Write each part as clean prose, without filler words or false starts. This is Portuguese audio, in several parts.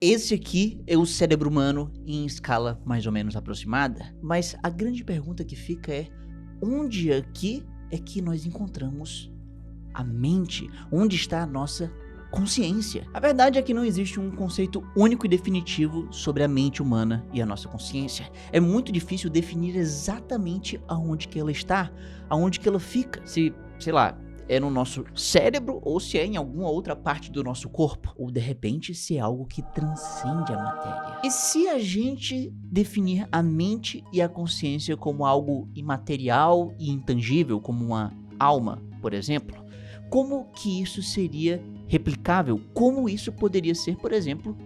Esse aqui é o cérebro humano em escala mais ou menos aproximada, mas a grande pergunta que fica é: onde aqui é que nós encontramos a mente? Onde está a nossa consciência? A verdade é que não existe um conceito único e definitivo sobre a mente humana e a nossa consciência. É muito difícil definir exatamente aonde que ela está, aonde que ela fica. Se, sei lá, é no nosso cérebro ou se é em alguma outra parte do nosso corpo, ou de repente se é algo que transcende a matéria. E se a gente definir a mente e a consciência como algo imaterial e intangível, como uma alma, por exemplo, como que isso seria replicável? Como isso poderia ser, por exemplo,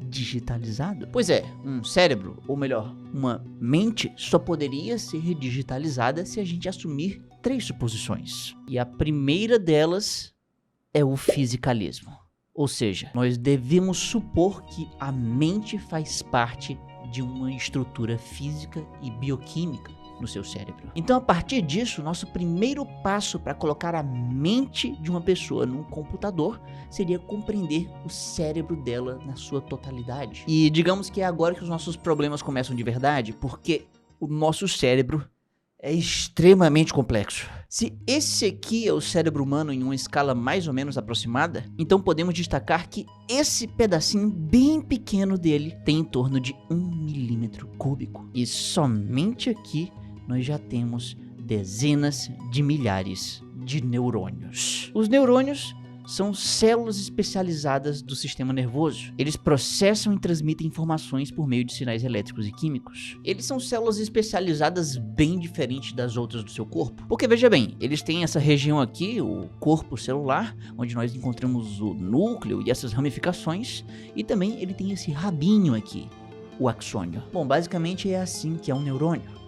digitalizado? Pois é, um cérebro, ou melhor, uma mente, só poderia ser digitalizada se a gente assumir 3 suposições. E a primeira delas é o fisicalismo. Ou seja, nós devemos supor que a mente faz parte de uma estrutura física e bioquímica no seu cérebro. Então, a partir disso, nosso primeiro passo para colocar a mente de uma pessoa num computador seria compreender o cérebro dela na sua totalidade. E digamos que é agora que os nossos problemas começam de verdade, porque o nosso cérebro é extremamente complexo. Se esse aqui é o cérebro humano em uma escala mais ou menos aproximada, então podemos destacar que esse pedacinho bem pequeno dele tem em torno de 1 milímetro cúbico. E somente aqui nós já temos dezenas de milhares de neurônios. Os neurônios são células especializadas do sistema nervoso. Eles processam e transmitem informações por meio de sinais elétricos e químicos. Eles são células especializadas bem diferentes das outras do seu corpo. Porque veja bem, eles têm essa região aqui, o corpo celular, onde nós encontramos o núcleo e essas ramificações. E também ele tem esse rabinho aqui, o axônio. Bom, basicamente é assim que é um neurônio.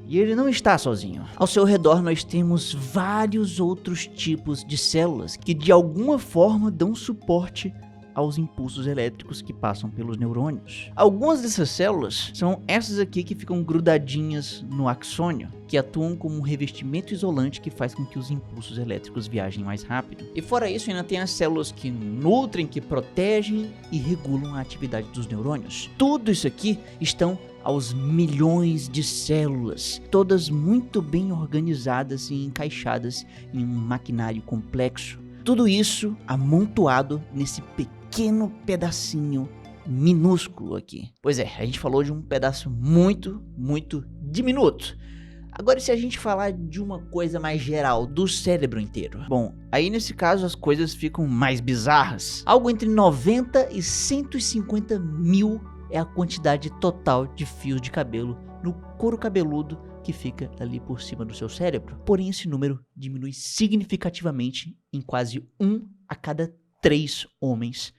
E ele não está sozinho. Ao seu redor nós temos vários outros tipos de células que de alguma forma dão suporte aos impulsos elétricos que passam pelos neurônios. Algumas dessas células são essas aqui que ficam grudadinhas no axônio, que atuam como um revestimento isolante que faz com que os impulsos elétricos viajem mais rápido. E fora isso, ainda tem as células que nutrem, que protegem e regulam a atividade dos neurônios. Tudo isso aqui estão aos milhões de células, todas muito bem organizadas e encaixadas em um maquinário complexo. Tudo isso amontoado nesse pequeno pedacinho minúsculo aqui. Pois é, a gente falou de um pedaço muito diminuto. Agora, se a gente falar de uma coisa mais geral, do cérebro inteiro. Bom, aí nesse caso as coisas ficam mais bizarras. Algo entre 90 e 150 mil é a quantidade total de fios de cabelo no couro cabeludo que fica ali por cima do seu cérebro. Porém, esse número diminui significativamente em quase 1 a cada 3 homens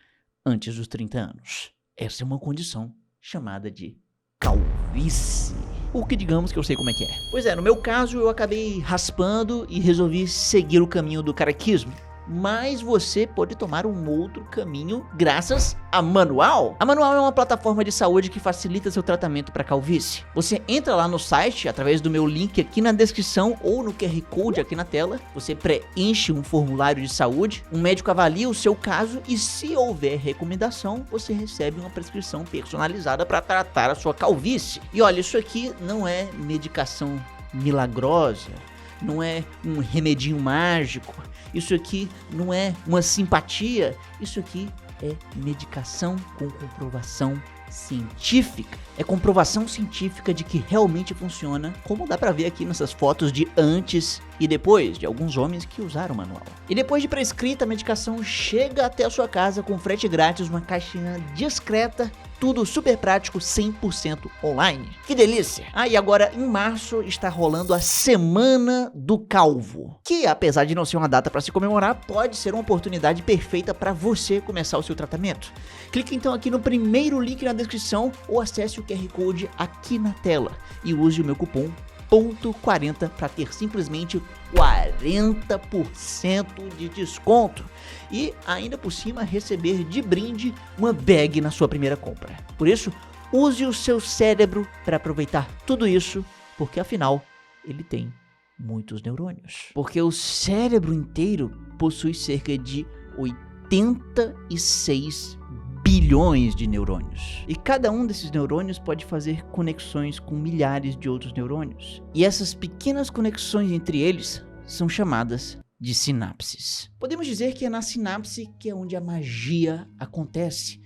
antes dos 30 anos. Essa é uma condição chamada de calvície. Porque digamos que eu sei como é que é. Pois é, no meu caso eu acabei raspando e resolvi seguir o caminho do carequismo. Mas você pode tomar um outro caminho graças a Manual. A Manual é uma plataforma de saúde que facilita seu tratamento para calvície. Você entra lá no site através do meu link aqui na descrição ou no QR Code aqui na tela. Você preenche um formulário de saúde, um médico avalia o seu caso e, se houver recomendação, você recebe uma prescrição personalizada para tratar a sua calvície. E olha, isso aqui não é medicação milagrosa, não é um remedinho mágico, isso aqui não é uma simpatia, isso aqui é medicação com comprovação científica. É comprovação científica de que realmente funciona, como dá pra ver aqui nessas fotos de antes e depois, de alguns homens que usaram o manual. E depois de prescrita, a medicação chega até a sua casa com frete grátis, uma caixinha discreta, tudo super prático, 100% online. Que delícia! Ah, e agora em março está rolando a Semana do Calvo, que apesar de não ser uma data para se comemorar, pode ser uma oportunidade perfeita para você começar o seu tratamento. Clique então aqui no primeiro link na descrição ou acesse o QR Code aqui na tela e use o meu cupom PONTO40 para ter simplesmente 40% de desconto e ainda por cima receber de brinde uma bag na sua primeira compra. Por isso, use o seu cérebro para aproveitar tudo isso, porque afinal ele tem muitos neurônios. Porque o cérebro inteiro possui cerca de 86 bilhões de neurônios. E cada um desses neurônios pode fazer conexões com milhares de outros neurônios. E essas pequenas conexões entre eles são chamadas de sinapses. Podemos dizer que é na sinapse que é onde a magia acontece.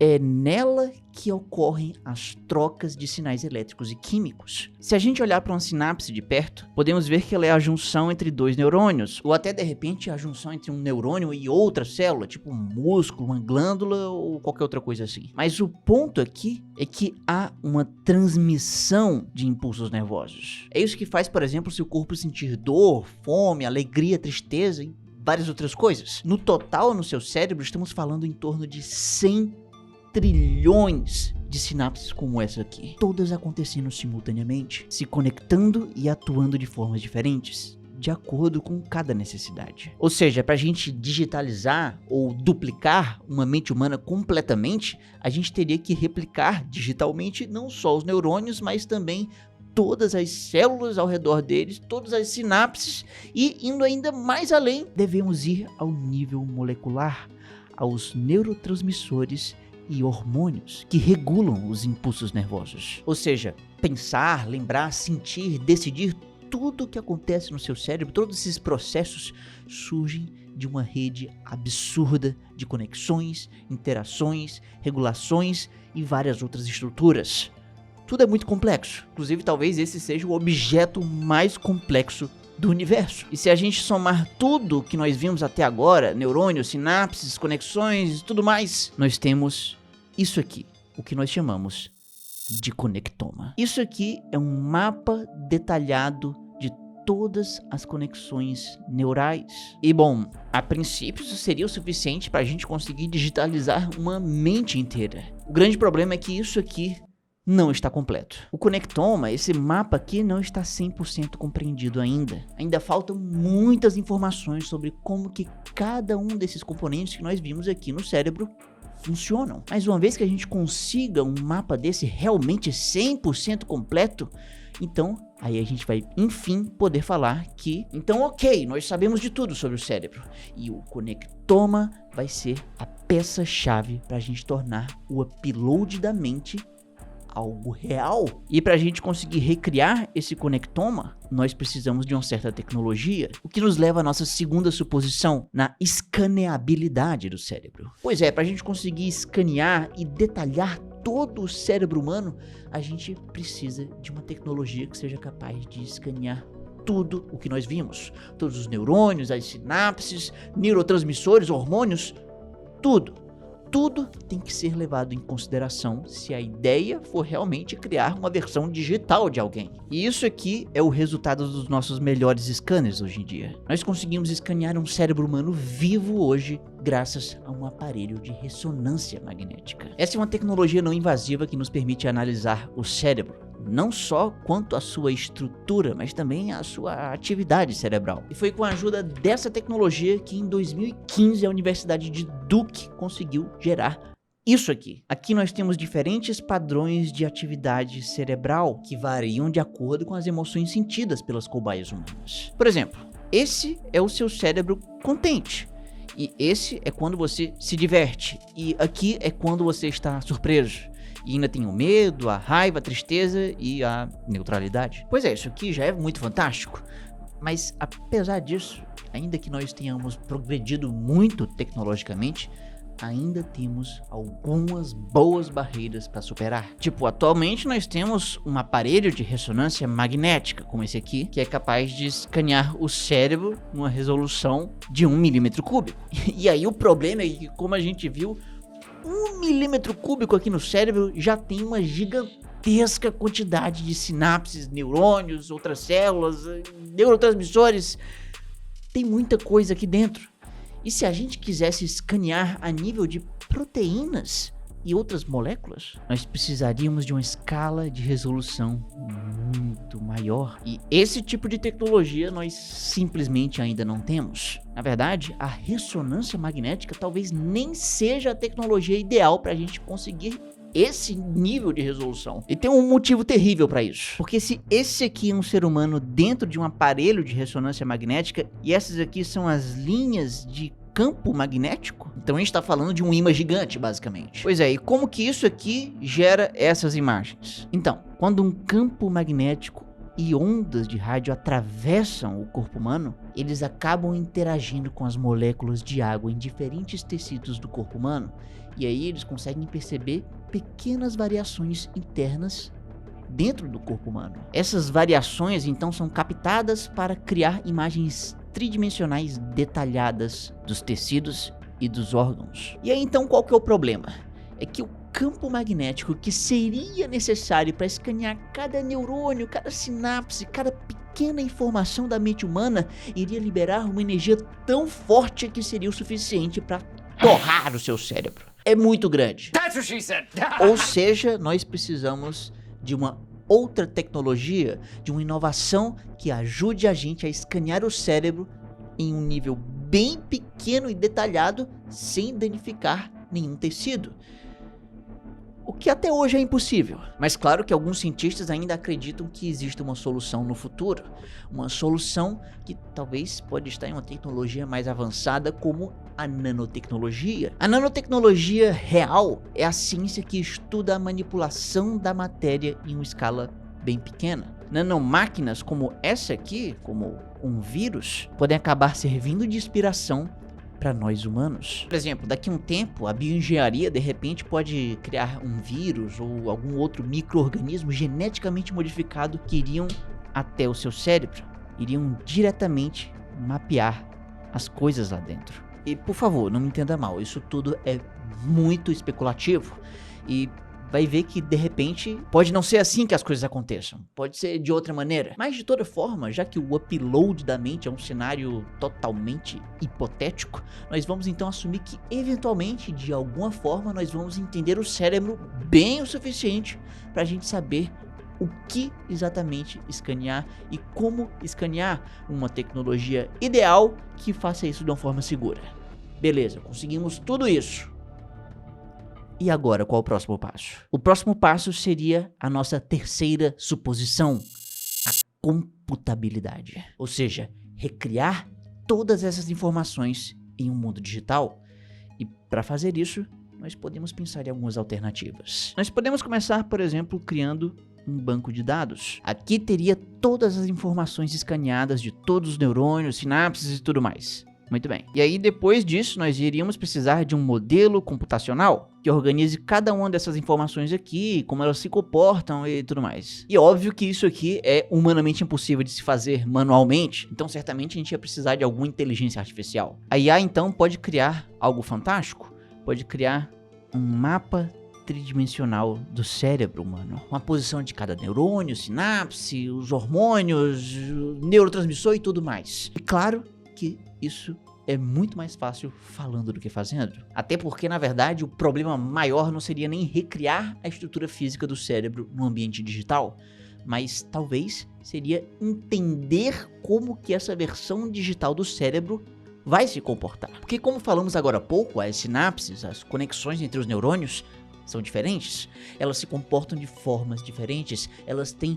É nela que ocorrem as trocas de sinais elétricos e químicos. Se a gente olhar para uma sinapse de perto, podemos ver que ela é a junção entre dois neurônios, ou até de repente a junção entre um neurônio e outra célula, tipo um músculo, uma glândula ou qualquer outra coisa assim. Mas o ponto aqui é que há uma transmissão de impulsos nervosos. É isso que faz, por exemplo, seu corpo sentir dor, fome, alegria, tristeza e várias outras coisas. No total, no seu cérebro, estamos falando em torno de 100 trilhões de sinapses como essa aqui, todas acontecendo simultaneamente, se conectando e atuando de formas diferentes, de acordo com cada necessidade. Ou seja, para a gente digitalizar ou duplicar uma mente humana completamente, a gente teria que replicar digitalmente não só os neurônios, mas também todas as células ao redor deles, todas as sinapses, e indo ainda mais além, devemos ir ao nível molecular, aos neurotransmissores e hormônios que regulam os impulsos nervosos. Ou seja, pensar, lembrar, sentir, decidir, tudo o que acontece no seu cérebro, todos esses processos surgem de uma rede absurda de conexões, interações, regulações e várias outras estruturas. Tudo é muito complexo. Inclusive, talvez esse seja o objeto mais complexo do universo. E se a gente somar tudo que nós vimos até agora, neurônios, sinapses, conexões e tudo mais, nós temos isso aqui, o que nós chamamos de conectoma. Isso aqui é um mapa detalhado de todas as conexões neurais. E bom, a princípio isso seria o suficiente para a gente conseguir digitalizar uma mente inteira. O grande problema é que isso aqui não está completo. O conectoma, esse mapa aqui, não está 100% compreendido ainda. Ainda faltam muitas informações sobre como que cada um desses componentes que nós vimos aqui no cérebro funcionam. Mas uma vez que a gente consiga um mapa desse realmente 100% completo, então aí a gente vai enfim poder falar que, então ok, nós sabemos de tudo sobre o cérebro. E o conectoma vai ser a peça-chave para a gente tornar o upload da mente algo real. E para a gente conseguir recriar esse conectoma, nós precisamos de uma certa tecnologia, o que nos leva à nossa segunda suposição, na escaneabilidade do cérebro. Pois é, para a gente conseguir escanear e detalhar todo o cérebro humano, a gente precisa de uma tecnologia que seja capaz de escanear tudo o que nós vimos. Todos os neurônios, as sinapses, neurotransmissores, hormônios, tudo. Tudo tem que ser levado em consideração se a ideia for realmente criar uma versão digital de alguém. E isso aqui é o resultado dos nossos melhores scanners hoje em dia. Nós conseguimos escanear um cérebro humano vivo hoje graças a um aparelho de ressonância magnética. Essa é uma tecnologia não invasiva que nos permite analisar o cérebro, não só quanto à sua estrutura, mas também a sua atividade cerebral. E foi com a ajuda dessa tecnologia que em 2015 a Universidade de Duke conseguiu gerar isso aqui. Aqui nós temos diferentes padrões de atividade cerebral que variam de acordo com as emoções sentidas pelas cobaias humanas. Por exemplo, esse é o seu cérebro contente. E esse é quando você se diverte. E aqui é quando você está surpreso. E ainda tem o medo, a raiva, a tristeza e a neutralidade. Pois é, isso aqui já é muito fantástico. Mas apesar disso, ainda que nós tenhamos progredido muito tecnologicamente, ainda temos algumas boas barreiras para superar. Tipo, atualmente nós temos um aparelho de ressonância magnética, como esse aqui, que é capaz de escanear o cérebro numa resolução de 1 milímetro cúbico. E aí o problema é que, como a gente viu, 1 milímetro cúbico aqui no cérebro já tem uma gigantesca quantidade de sinapses, neurônios, outras células, neurotransmissores. Tem muita coisa aqui dentro. E se a gente quisesse escanear a nível de proteínas e outras moléculas, nós precisaríamos de uma escala de resolução muito maior. E esse tipo de tecnologia nós simplesmente ainda não temos. Na verdade, a ressonância magnética talvez nem seja a tecnologia ideal para a gente conseguir esse nível de resolução. E tem um motivo terrível para isso. Porque se esse aqui é um ser humano dentro de um aparelho de ressonância magnética, e essas aqui são as linhas de campo magnético? Então a gente está falando de um ímã gigante, basicamente. Pois é, e como que isso aqui gera essas imagens? Então, quando um campo magnético e ondas de rádio atravessam o corpo humano, eles acabam interagindo com as moléculas de água em diferentes tecidos do corpo humano, e aí eles conseguem perceber pequenas variações internas dentro do corpo humano. Essas variações então são captadas para criar imagens tridimensionais detalhadas dos tecidos e dos órgãos. E aí então qual que é o problema? É que o campo magnético que seria necessário para escanear cada neurônio, cada sinapse, cada pequena informação da mente humana iria liberar uma energia tão forte que seria o suficiente para torrar o seu cérebro. É muito grande. That's what she said. Ou seja, nós precisamos de uma outra tecnologia, de uma inovação que ajude a gente a escanear o cérebro em um nível bem pequeno e detalhado, sem danificar nenhum tecido. O que até hoje é impossível. Mas claro que alguns cientistas ainda acreditam que existe uma solução no futuro. Uma solução que talvez pode estar em uma tecnologia mais avançada como a nanotecnologia. A nanotecnologia real é a ciência que estuda a manipulação da matéria em uma escala bem pequena. Nanomáquinas como essa aqui, como um vírus, podem acabar servindo de inspiração para nós humanos. Por exemplo, daqui a um tempo, a bioengenharia de repente pode criar um vírus ou algum outro micro-organismo geneticamente modificado que iriam até o seu cérebro, iriam diretamente mapear as coisas lá dentro. E por favor, não me entenda mal, isso tudo é muito especulativo e vai ver que de repente pode não ser assim que as coisas aconteçam, pode ser de outra maneira. Mas de toda forma, já que o upload da mente é um cenário totalmente hipotético, nós vamos então assumir que eventualmente, de alguma forma, nós vamos entender o cérebro bem o suficiente para a gente saber o que exatamente escanear e como escanear, uma tecnologia ideal que faça isso de uma forma segura. Beleza, conseguimos tudo isso. E agora, qual o próximo passo? O próximo passo seria a nossa terceira suposição, a computabilidade. Ou seja, recriar todas essas informações em um mundo digital. E para fazer isso, nós podemos pensar em algumas alternativas. Nós podemos começar, por exemplo, criando um banco de dados. Aqui teria todas as informações escaneadas de todos os neurônios, sinapses e tudo mais. Muito bem. E aí, depois disso, nós iríamos precisar de um modelo computacional que organize cada uma dessas informações aqui, como elas se comportam e tudo mais. E óbvio que isso aqui é humanamente impossível de se fazer manualmente, então certamente a gente ia precisar de alguma inteligência artificial. A IA, então, pode criar algo fantástico, pode criar um mapa tridimensional do cérebro humano. Uma posição de cada neurônio, sinapse, os hormônios, o neurotransmissor e tudo mais. E claro que isso é muito mais fácil falando do que fazendo. Até porque, na verdade, o problema maior não seria nem recriar a estrutura física do cérebro no ambiente digital, mas talvez seria entender como que essa versão digital do cérebro vai se comportar. Porque, como falamos agora há pouco, as sinapses, as conexões entre os neurônios são diferentes, elas se comportam de formas diferentes, elas têm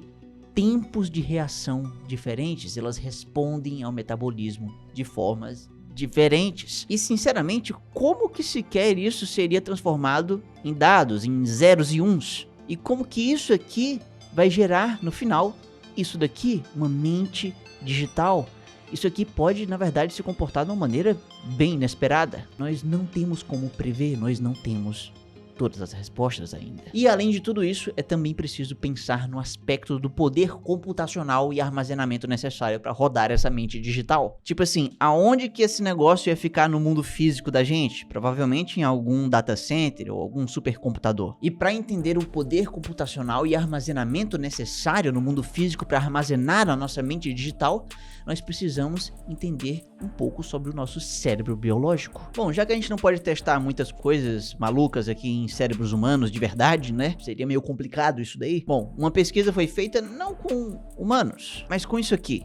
tempos de reação diferentes, elas respondem ao metabolismo de formas diferentes. E sinceramente, como que sequer isso seria transformado em dados, em zeros e uns? E como que isso aqui vai gerar, no final, isso daqui, uma mente digital? Isso aqui pode, na verdade, se comportar de uma maneira bem inesperada. Nós não temos como prever, nós não temos todas as respostas ainda. E além de tudo isso, é também preciso pensar no aspecto do poder computacional e armazenamento necessário para rodar essa mente digital. Tipo assim, aonde que esse negócio ia ficar no mundo físico da gente? Provavelmente em algum data center ou algum supercomputador. E para entender o poder computacional e armazenamento necessário no mundo físico para armazenar a nossa mente digital, nós precisamos entender um pouco sobre o nosso cérebro biológico. Bom, já que a gente não pode testar muitas coisas malucas aqui em cérebros humanos de verdade, né? Seria meio complicado isso daí. Bom, uma pesquisa foi feita não com humanos, mas com isso aqui.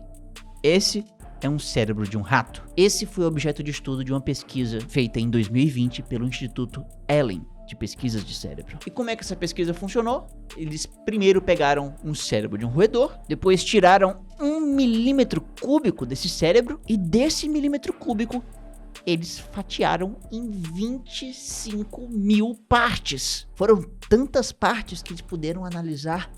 Esse é um cérebro de um rato. Esse foi objeto de estudo de uma pesquisa feita em 2020 pelo Instituto Allen de Pesquisas de Cérebro. E como é que essa pesquisa funcionou? Eles primeiro pegaram um cérebro de um roedor, depois tiraram 1 milímetro cúbico desse cérebro, e desse milímetro cúbico eles fatiaram em 25 mil partes. Foram tantas partes que eles puderam analisar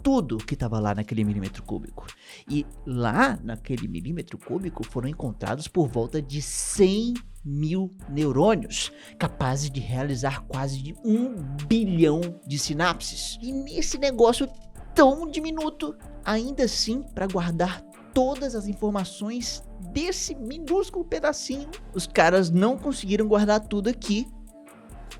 tudo que estava lá naquele milímetro cúbico. E lá naquele milímetro cúbico foram encontrados por volta de 100 mil neurônios, capazes de realizar quase de 1 bilhão de sinapses. E nesse negócio tão diminuto, ainda assim, para guardar todas as informações desse minúsculo pedacinho, os caras não conseguiram guardar tudo aqui,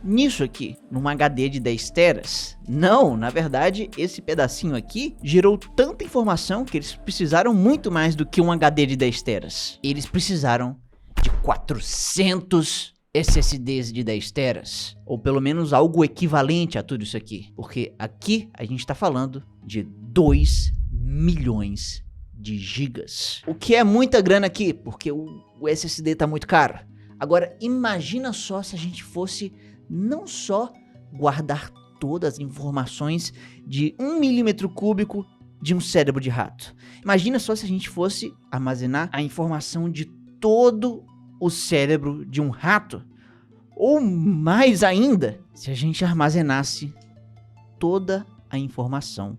nisso aqui, num HD de 10 teras. Não, na verdade, esse pedacinho aqui gerou tanta informação que eles precisaram muito mais do que um HD de 10 teras. Eles precisaram de 400 SSDs de 10 teras, ou pelo menos algo equivalente a tudo isso aqui, porque aqui a gente está falando de 2 milhões de gigas, o que é muita grana aqui, porque o SSD tá muito caro. Agora, imagina só se a gente fosse não só guardar todas as informações de 1 milímetro cúbico de um cérebro de rato. Imagina só se a gente fosse armazenar a informação de todo o cérebro de um rato. Ou mais ainda, se a gente armazenasse toda a informação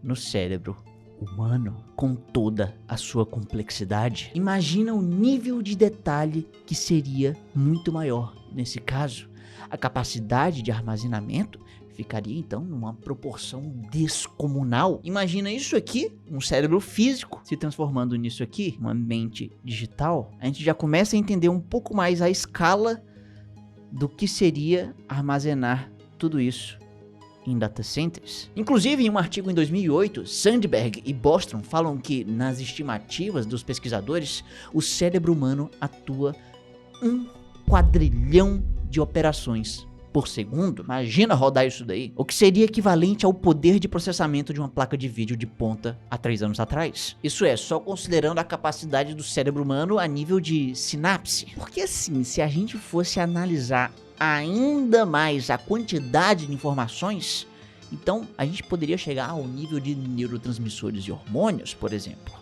no cérebro humano, com toda a sua complexidade. Imagina o nível de detalhe que seria muito maior nesse caso. A capacidade de armazenamento ficaria então numa proporção descomunal. Imagina isso aqui, um cérebro físico se transformando nisso aqui, uma mente digital. A gente já começa a entender um pouco mais a escala do que seria armazenar tudo isso em data centers. Inclusive, em um artigo em 2008, Sandberg e Bostrom falam que, nas estimativas dos pesquisadores, o cérebro humano atua 1 quadrilhão de operações por segundo. Imagina rodar isso daí, o que seria equivalente ao poder de processamento de uma placa de vídeo de ponta há 3 anos atrás. Isso é, só considerando a capacidade do cérebro humano a nível de sinapse. Porque assim, se a gente fosse analisar ainda mais a quantidade de informações, então a gente poderia chegar ao nível de neurotransmissores e hormônios, por exemplo.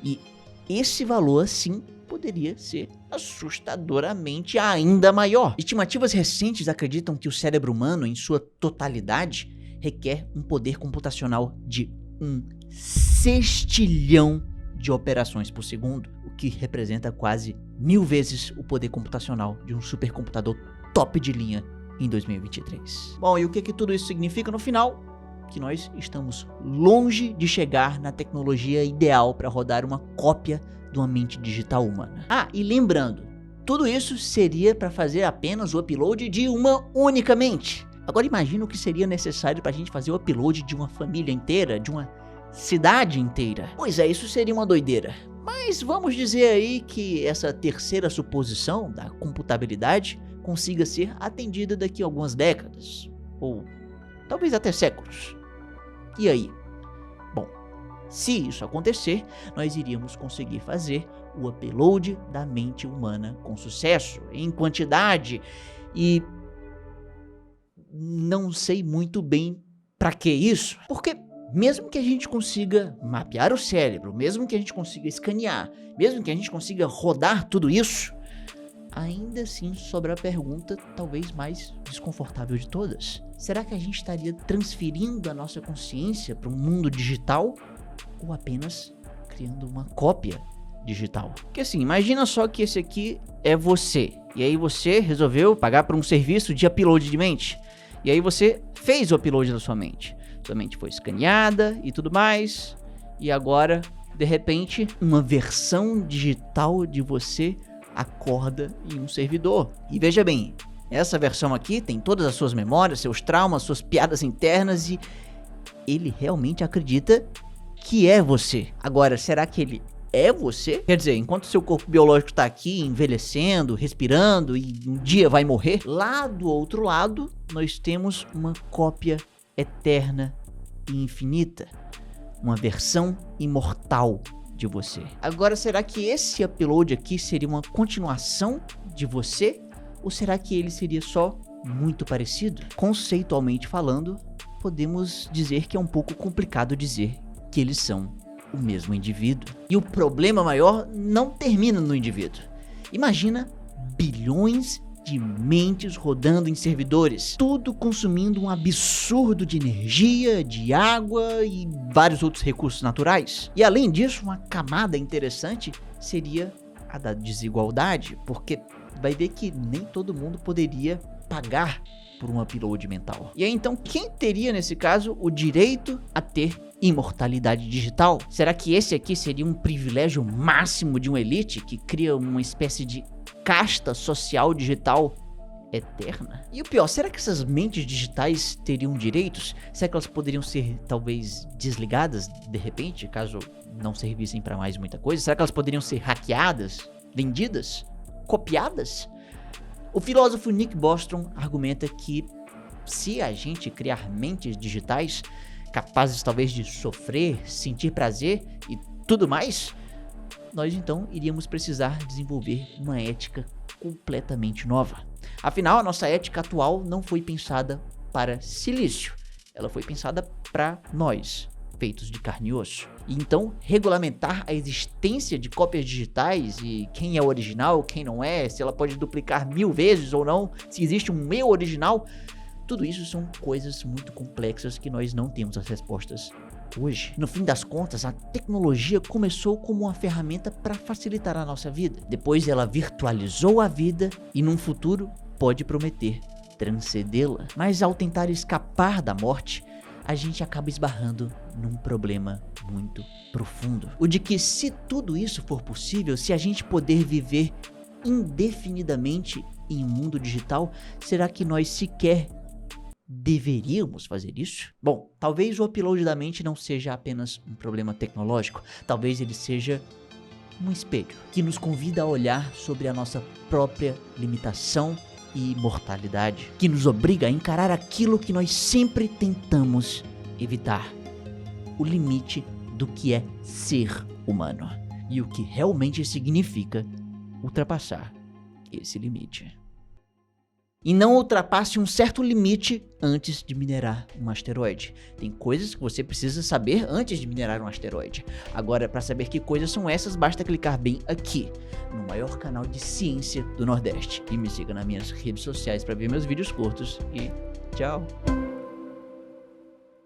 E esse valor, sim, poderia ser assustadoramente ainda maior. Estimativas recentes acreditam que o cérebro humano, em sua totalidade, requer um poder computacional de 1 sextilhão de operações por segundo, o que representa quase 1000 vezes o poder computacional de um supercomputador top de linha em 2023. Bom, e o que tudo isso significa no final? Que nós estamos longe de chegar na tecnologia ideal para rodar uma cópia de uma mente digital humana. Ah, e lembrando, tudo isso seria para fazer apenas o upload de uma única mente. Agora imagina o que seria necessário para a gente fazer o upload de uma família inteira, de uma cidade inteira. Pois é, isso seria uma doideira. Mas vamos dizer aí que essa terceira suposição da computabilidade consiga ser atendida daqui a algumas décadas, ou talvez até séculos. E aí? Bom, se isso acontecer, nós iríamos conseguir fazer o upload da mente humana com sucesso, em quantidade, e não sei muito bem para que isso, porque mesmo que a gente consiga mapear o cérebro, mesmo que a gente consiga escanear, mesmo que a gente consiga rodar tudo isso, ainda assim sobra a pergunta talvez mais desconfortável de todas. Será que a gente estaria transferindo a nossa consciência para um mundo digital ou apenas criando uma cópia digital? Porque assim, imagina só que esse aqui é você, e aí você resolveu pagar por um serviço de upload de mente, e aí você fez o upload da sua mente foi escaneada e tudo mais, e agora, de repente, uma versão digital de você acorda em um servidor. E veja bem, essa versão aqui tem todas as suas memórias, seus traumas, suas piadas internas, e ele realmente acredita que é você. Agora, será que ele é você? Quer dizer, enquanto seu corpo biológico está aqui envelhecendo, respirando e um dia vai morrer, lá do outro lado nós temos uma cópia eterna e infinita, uma versão imortal de você. Agora, será que esse upload aqui seria uma continuação de você? Ou será que ele seria só muito parecido? Conceitualmente falando, podemos dizer que é um pouco complicado dizer que eles são o mesmo indivíduo. E o problema maior não termina no indivíduo. Imagina bilhões de mentes rodando em servidores, tudo consumindo um absurdo de energia, de água e vários outros recursos naturais. E além disso, uma camada interessante seria a da desigualdade, porque vai ver que nem todo mundo poderia pagar por um upload mental. E aí então, quem teria nesse caso o direito a ter imortalidade digital? Será que esse aqui seria um privilégio máximo de uma elite que cria uma espécie de casta social digital eterna? E o pior, será que essas mentes digitais teriam direitos? Será que elas poderiam ser talvez desligadas de repente, caso não servissem para mais muita coisa? Será que elas poderiam ser hackeadas, vendidas, copiadas? O filósofo Nick Bostrom argumenta que se a gente criar mentes digitais capazes talvez de sofrer, sentir prazer e tudo mais, nós então iríamos precisar desenvolver uma ética completamente nova. Afinal, a nossa ética atual não foi pensada para silício, ela foi pensada para nós, feitos de carne e osso. E então, regulamentar a existência de cópias digitais e quem é original, quem não é, se ela pode duplicar 1000 vezes ou não, se existe um eu original, tudo isso são coisas muito complexas que nós não temos as respostas hoje. No fim das contas, a tecnologia começou como uma ferramenta para facilitar a nossa vida. Depois ela virtualizou a vida e num futuro pode prometer transcendê-la. Mas ao tentar escapar da morte, a gente acaba esbarrando num problema muito profundo. O de que se tudo isso for possível, se a gente poder viver indefinidamente em um mundo digital, será que nós sequer deveríamos fazer isso? Bom, talvez o upload da mente não seja apenas um problema tecnológico, talvez ele seja um espelho que nos convida a olhar sobre a nossa própria limitação e mortalidade, que nos obriga a encarar aquilo que nós sempre tentamos evitar: o limite do que é ser humano e o que realmente significa ultrapassar esse limite. E não ultrapasse um certo limite antes de minerar um asteroide. Tem coisas que você precisa saber antes de minerar um asteroide. Agora, para saber que coisas são essas, basta clicar bem aqui, no maior canal de ciência do Nordeste. E me siga nas minhas redes sociais para ver meus vídeos curtos. E tchau!